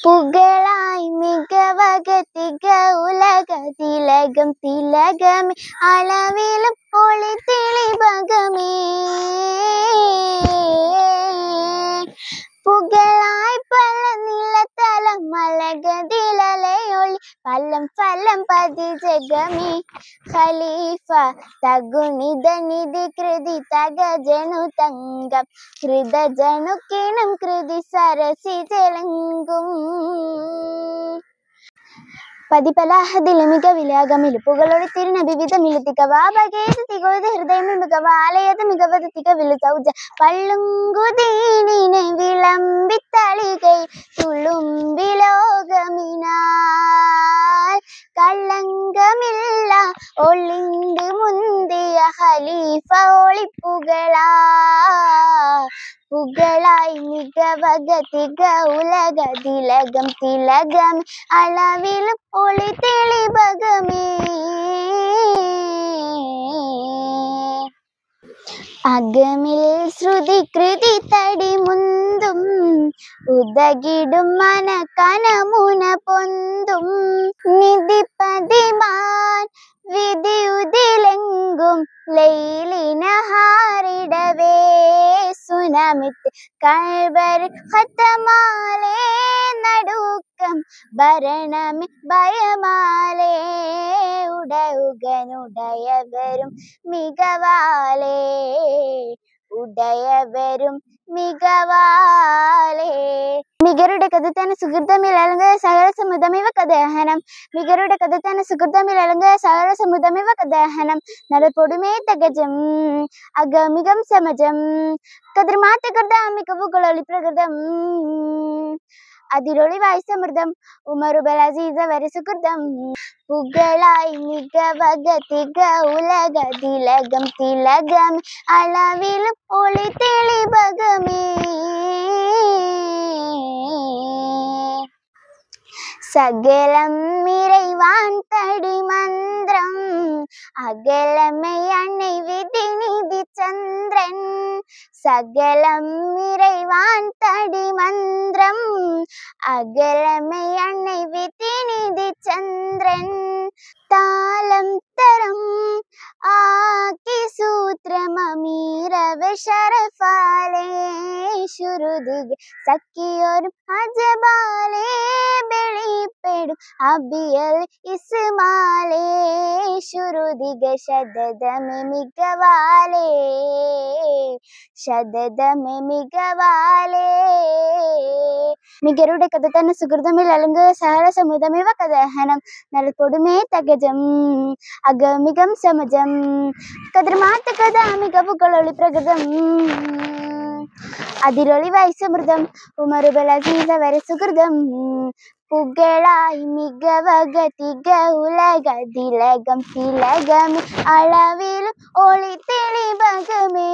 പുകളായി മികവകതിക ഉലകതിലകം തിലകമേ അളവിലും ഒളി തെളിവകമേ പുകളായി പല നിലതലം മലകതിലലയൊളി പലം ഫലം പതി ജഗമേ ഖലീഫ തഗുണിത നിധി കൃതി തഗജനു തങ്കം ഹൃദജനു കിണം കൃതി സരസി ജലങ്കും പതിപലാഹദിലെ മികവിലാകമില് പുകളൊളി തിരുനബിവിധ മിലുത്തിക വാപകേത് തികോത് ഹൃദയമിൽ മികവാലയത് മികവത് തികവില് സൗജ പള്ളുങ്കുതീനിനെ വിളമ്പിത്തളികൈ തുളുമ്പിലോകമിനാൽ കളങ്കമില്ല ഒളിന്ത് മുന്തിയ ഖലീഫ ഒളിപ്പുകളാ പുകളായി മികവകതിക ഉലകതിലകം തിലകമേ അളവിലും ഒളി തെളിവകമേ അകമിൽ ശ്രുതി കൃതി തടി മുന്തും ഉദകിടും മന കനമുന പൊന്തും നിധിപതിമാൻ വിധി ഉതിലെങ്കും ലൈലിനഹാരിടവേ സുനമിത്ത് കൾബർ ഖത്തമാലേ നടുക്കം ഭരണമേ ഭയമാലേ ഉടയുകനുടയവരും മികവാലേ ഉടയവരും മികവാലേ മികരുടെ കഥത്തന സുഹൃതമിൽ അലങ്ക സകല സമുദമിവ കദഹനം മികരുടെ കഥത്തന സുഹൃതമിൽ അലങ്ക സകല സമുദമിവ കദഹനം നലപ്പൊടുമേ തകജം അഗമികം സമജം കതിർമാറ്റ കൃതം മികവുകളൊളി പ്രകൃതം അതിരൊളി വായ്സമൃതം ഉമറുബൽ അസീസ വരെ സുഹൃതം പുകളായി മികവകതിക ഉലകതിലകം തിലകമേ അളവിലും ഒളി തെളിവകമേ സകലം ഇறைவான் തടി മന്ത്രം അകലമേ അണை വിധി നിധി ചന്ദ്രൻ സകലം ഇறைவான் തടി മന്ത്രം അകലമേ അണை വിധി നിധി ചന്ദ്രൻ താലം തരം ആക്കി സൂത്രമീരവ ശരഫാലേ ശുരുദിഗ സഖിയൊരും അജബാലേ വെളിപ്പെടും അബിയൽ ഇസ്മാലേ ശുരുദിഗ ശദദമേ മികവാലേ ശദദമേ മികവാലേ മികരുടെ കഥത്തന സുഹൃതമിൽ അലങ്ക സഹല സമുദമിവ കദഹനം നലപ്പൊടുമേ തകജം അഗമികം സമജം കതിർമാറ്റ കഥ മികവുകളൊളി പ്രകൃതം അതിരൊളി വായ്സമൃതം ഉമറുബൽ അസീസ വരെ സുഹൃതം പുകളായി മികവകതിക ഉലകതിലകം തിലകമേ അളവിലും ഒളി തെളിവകമേ